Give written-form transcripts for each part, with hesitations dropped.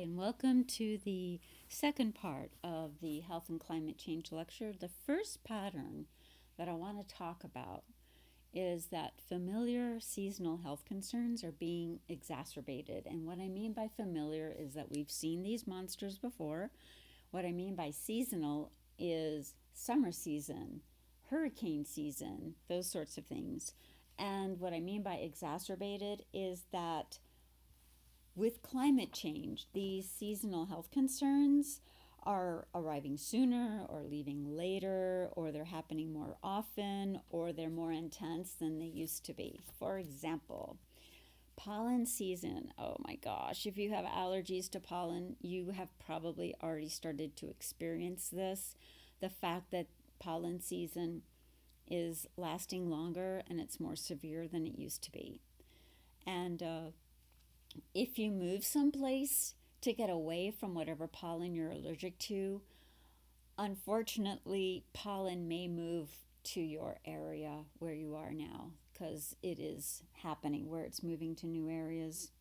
and welcome to the second part of the Health and Climate Change lecture. The first pattern that I want to talk about is that familiar seasonal health concerns are being exacerbated. And what I mean by familiar is that we've seen these monsters before. What I mean by seasonal is summer season, hurricane season, those sorts of things. And what I mean by exacerbated is that with climate change, these seasonal health concerns are arriving sooner or leaving later, or they're happening more often, or they're more intense than they used to be. For example, pollen season. Oh my gosh, if you have allergies to pollen, you have probably already started to experience this. The fact that pollen season is lasting longer and it's more severe than it used to be. And if you move someplace to get away from whatever pollen you're allergic to, unfortunately, pollen may move to your area where you are now because it is happening where it's moving to new areas.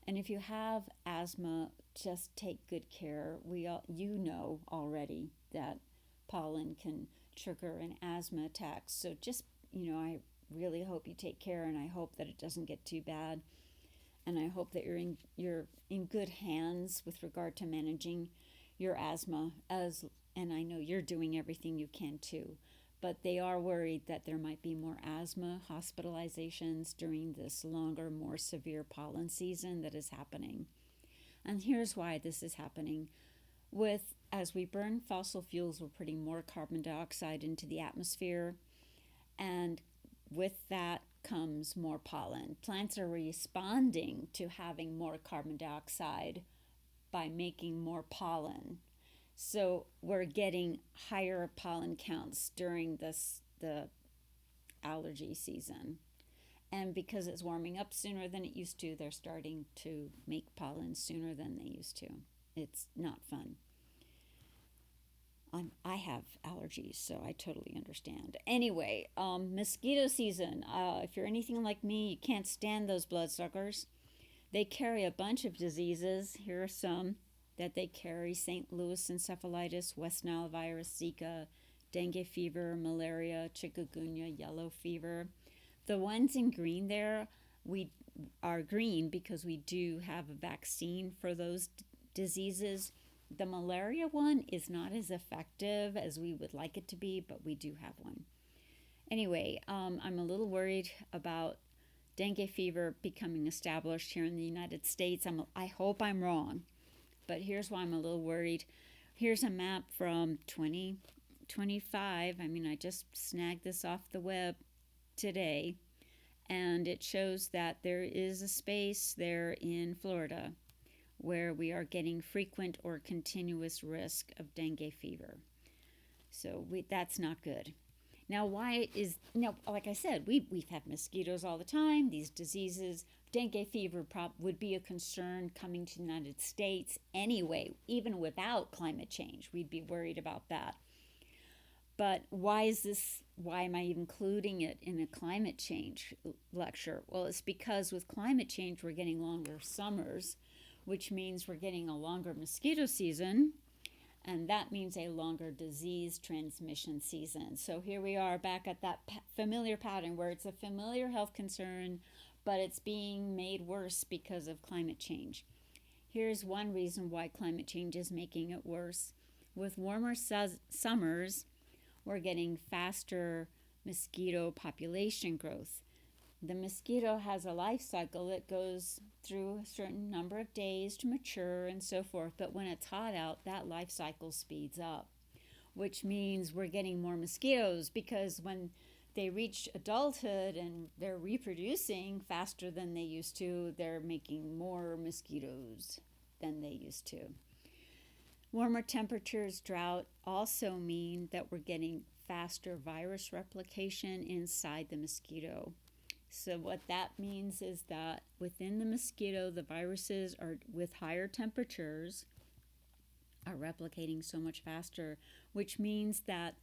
And if you have asthma, just take good care. You know already that pollen can trigger an asthma attack. So just, I really hope you take care, and I hope that it doesn't get too bad. And I hope that you're in good hands with regard to managing your asthma, and I know you're doing everything you can too. But they are worried that there might be more asthma hospitalizations during this longer, more severe pollen season that is happening. And here's why this is happening. As we burn fossil fuels, we're putting more carbon dioxide into the atmosphere, and with that comes more pollen. Plants are responding to having more carbon dioxide by making more pollen. So we're getting higher pollen counts during the allergy season. And because it's warming up sooner than it used to, they're starting to make pollen sooner than they used to. It's not fun. I have allergies, so I totally understand. Anyway, mosquito season. If you're anything like me, you can't stand those bloodsuckers. They carry a bunch of diseases. Here are some that they carry: St. Louis encephalitis, West Nile virus, Zika, dengue fever, malaria, chikungunya, yellow fever. The ones in green there, we are green because we do have a vaccine for those diseases. The malaria one is not as effective as we would like it to be, but we do have one. Anyway, I'm a little worried about dengue fever becoming established here in the United States. I hope I'm wrong, but here's why I'm a little worried. Here's a map from 2025. I just snagged this off the web today, and it shows that there is a space there in Florida where we are getting frequent or continuous risk of dengue fever. So that's not good. Now, like I said, we've had mosquitoes all the time, these diseases. Dengue fever would be a concern coming to the United States anyway, even without climate change. We'd be worried about that. But why am I including it in a climate change lecture? Well, it's because with climate change, we're getting longer summers, which means we're getting a longer mosquito season, and that means a longer disease transmission season. So here we are back at that familiar pattern where it's a familiar health concern, but it's being made worse because of climate change. Here's one reason why climate change is making it worse. With warmer summers, we're getting faster mosquito population growth. The mosquito has a life cycle that goes through a certain number of days to mature and so forth, but when it's hot out, that life cycle speeds up, which means we're getting more mosquitoes because when they reach adulthood and they're reproducing faster than they used to, they're making more mosquitoes than they used to. Warmer temperatures, drought also mean that we're getting faster virus replication inside the mosquito. So what that means is that within the mosquito, the viruses are with higher temperatures are replicating so much faster, which means that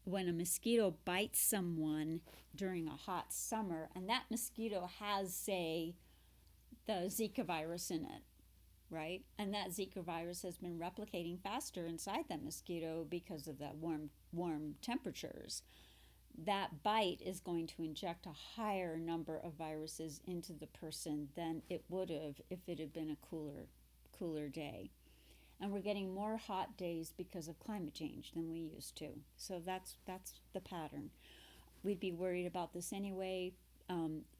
when a mosquito bites someone during a hot summer, and that mosquito has, say, the Zika virus in it, right? And that Zika virus has been replicating faster inside that mosquito because of that warm temperatures. That bite is going to inject a higher number of viruses into the person than it would have if it had been a cooler day. And we're getting more hot days because of climate change than we used to. So that's the pattern. We'd be worried about this anyway,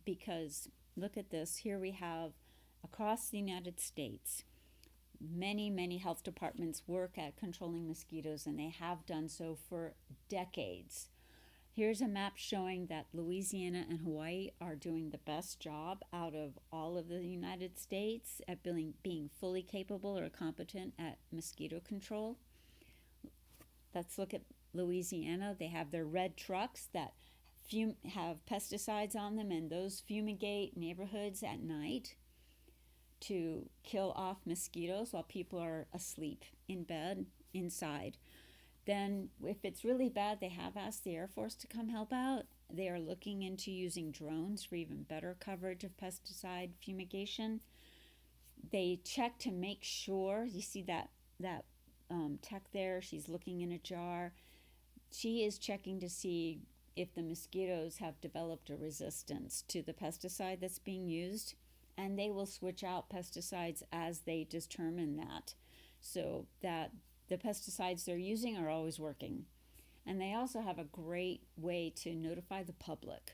because look at this. Here we have across the United States, many health departments work at controlling mosquitoes, and they have done so for decades. Here's a map showing that Louisiana and Hawaii are doing the best job out of all of the United States at being fully capable or competent at mosquito control. Let's look at Louisiana. They have their red trucks that have pesticides on them, and those fumigate neighborhoods at night to kill off mosquitoes while people are asleep in bed inside. Then, if it's really bad, they have asked the Air Force to come help out. They are looking into using drones for even better coverage of pesticide fumigation. They check to make sure. You see that tech there? She's looking in a jar. She is checking to see if the mosquitoes have developed a resistance to the pesticide that's being used, and they will switch out pesticides as they determine that, so that the pesticides they're using are always working. And they also have a great way to notify the public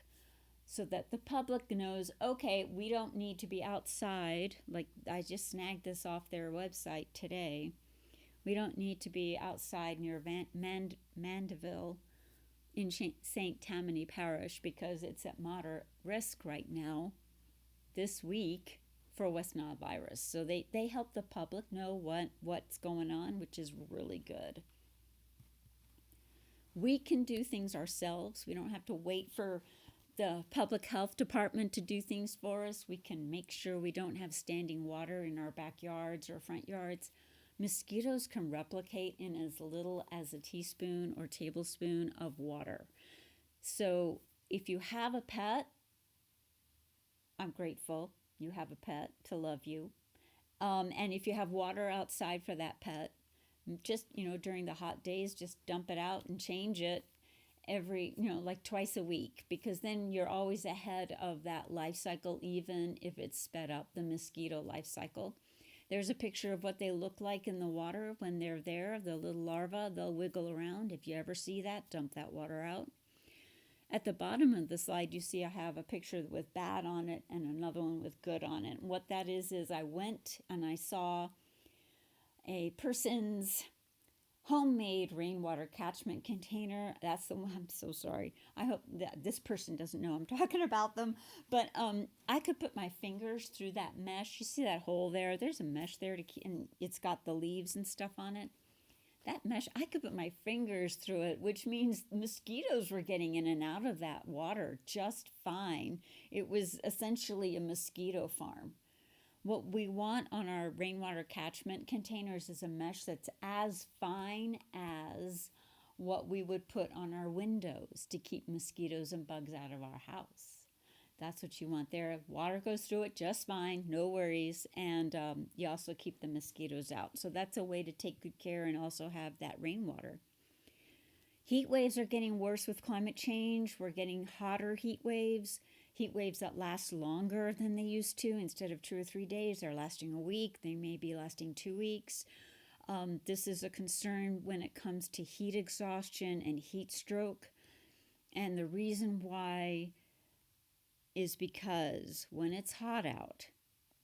so that the public knows, okay, we don't need to be outside. Like I just snagged this off their website today. We don't need to be outside near Mandeville in St. Tammany Parish because it's at moderate risk right now this week for West Nile virus. So they help the public know what's going on, which is really good. We can do things ourselves. We don't have to wait for the public health department to do things for us. We can make sure we don't have standing water in our backyards or front yards. Mosquitoes can replicate in as little as a teaspoon or tablespoon of water. So if you have a pet, I'm grateful you have a pet to love you. And if you have water outside for that pet, just, during the hot days, just dump it out and change it every, like twice a week, because then you're always ahead of that life cycle, even if it's sped up, the mosquito life cycle. There's a picture of what they look like in the water when they're there. The little larvae, they'll wiggle around. If you ever see that, dump that water out. At the bottom of the slide, you see I have a picture with bad on it and another one with good on it. And what that is I went and I saw a person's homemade rainwater catchment container. That's the one. I'm so sorry. I hope that this person doesn't know I'm talking about them. But I could put my fingers through that mesh. You see that hole there? There's a mesh there and it's got the leaves and stuff on it. That mesh, I could put my fingers through it, which means mosquitoes were getting in and out of that water just fine. It was essentially a mosquito farm. What we want on our rainwater catchment containers is a mesh that's as fine as what we would put on our windows to keep mosquitoes and bugs out of our house. That's what you want there. Water goes through it just fine, no worries, and you also keep the mosquitoes out. So that's a way to take good care and also have that rainwater. Heat waves are getting worse with climate change. We're getting hotter heat waves that last longer than they used to. Instead of 2 or 3 days, they're lasting a week. They may be lasting 2 weeks. This is a concern when it comes to heat exhaustion and heat stroke. And the reason why is because when it's hot out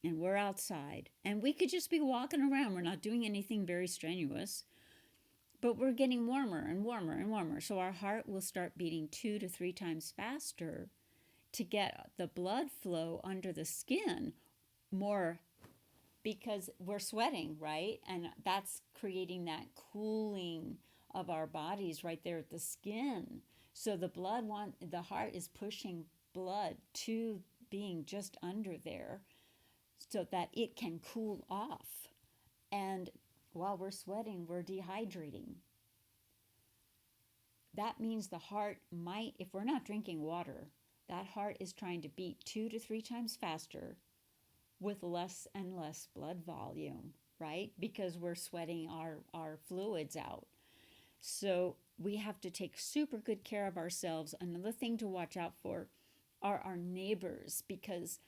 and we're outside and we could just be walking around, we're not doing anything very strenuous, but we're getting warmer and warmer and warmer. So our heart will start beating 2 to 3 times faster to get the blood flow under the skin more because we're sweating, right? And that's creating that cooling of our bodies right there at the skin. So the heart is pushing blood to being just under there so that it can cool off. And while we're sweating, we're dehydrating. That means the heart might, if we're not drinking water, that heart is trying to beat 2 to 3 times faster with less and less blood volume, right? Because we're sweating our fluids out. So we have to take super good care of ourselves. Another thing to watch out for are our neighbors, because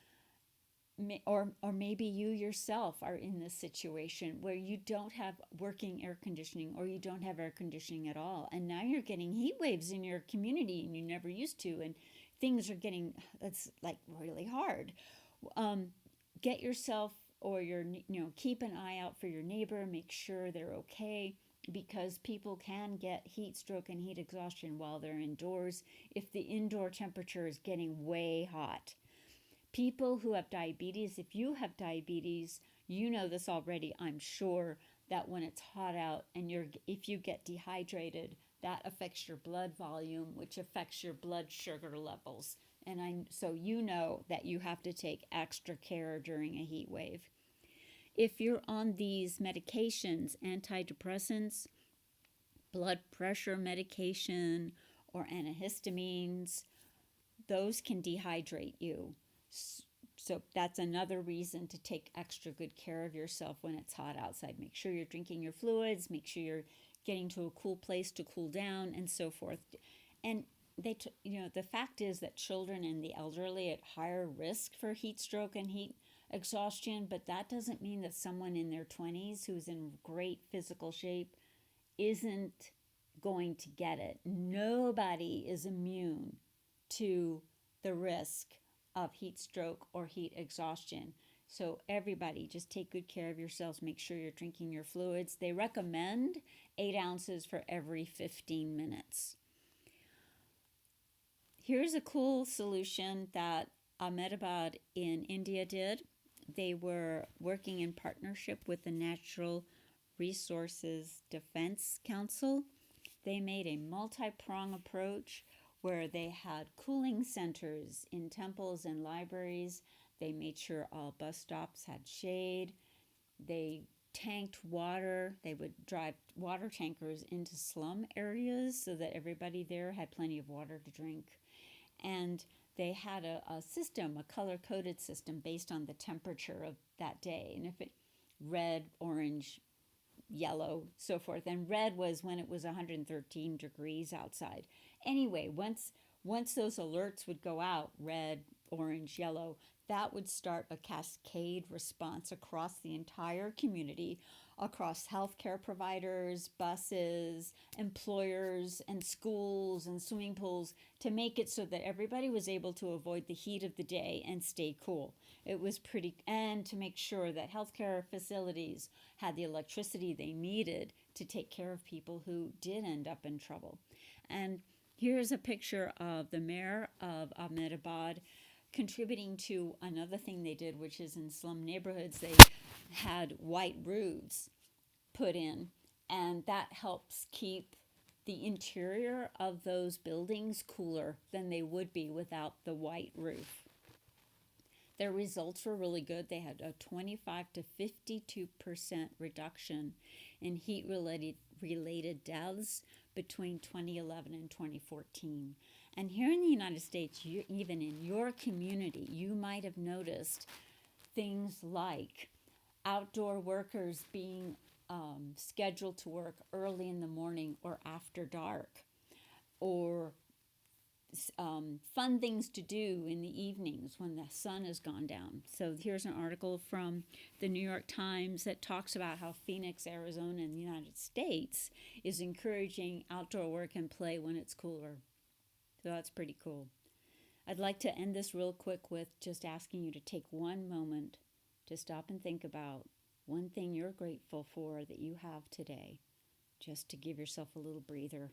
or maybe you yourself are in this situation where you don't have working air conditioning, or you don't have air conditioning at all, and now you're getting heat waves in your community and you never used to, and things are getting, it's like really hard. um, get yourself or keep an eye out for your neighbor, make sure they're okay, because people can get heat stroke and heat exhaustion while they're indoors if the indoor temperature is getting way hot. People who have diabetes, if you have diabetes, you know this already, I'm sure, that when it's hot out and if you get dehydrated, that affects your blood volume, which affects your blood sugar levels. So you know that you have to take extra care during a heat wave. If you're on these medications, antidepressants, blood pressure medication, or antihistamines, those can dehydrate you. So that's another reason to take extra good care of yourself when it's hot outside. Make sure you're drinking your fluids, make sure you're getting to a cool place to cool down, and so forth. And the fact is that children and the elderly at higher risk for heat stroke and heat exhaustion, but that doesn't mean that someone in their 20s who's in great physical shape isn't going to get it. Nobody is immune to the risk of heat stroke or heat exhaustion. So everybody, just take good care of yourselves. Make sure you're drinking your fluids. They recommend 8 ounces for every 15 minutes. Here's a cool solution that Ahmedabad in India did. They were working in partnership with the Natural Resources Defense Council. They made a multi-prong approach where they had cooling centers in temples and libraries. They made sure all bus stops had shade. They tanked water. They would drive water tankers into slum areas so that everybody there had plenty of water to drink. And they had a system, a color-coded system based on the temperature of that day. And if it red, orange, yellow, so forth. And red was when it was 113 degrees outside. Anyway, once those alerts would go out, red, orange, yellow, that would start a cascade response across the entire community, across healthcare providers, buses, employers, and schools and swimming pools, to make it so that everybody was able to avoid the heat of the day and stay cool. It was and to make sure that healthcare facilities had the electricity they needed to take care of people who did end up in trouble. And here's a picture of the mayor of Ahmedabad contributing to another thing they did, which is in slum neighborhoods, they had white roofs put in, and that helps keep the interior of those buildings cooler than they would be without the white roof. Their results were really good. They had a 25 to 52% reduction in heat-related deaths between 2011 and 2014. And here in the United States, even in your community, you might have noticed things like outdoor workers being scheduled to work early in the morning or after dark, or fun things to do in the evenings when the sun has gone down. So here's an article from the New York Times that talks about how Phoenix, Arizona in the United States is encouraging outdoor work and play when it's cooler. So that's pretty cool. I'd like to end this real quick with just asking you to take one moment to stop and think about one thing you're grateful for that you have today, just to give yourself a little breather.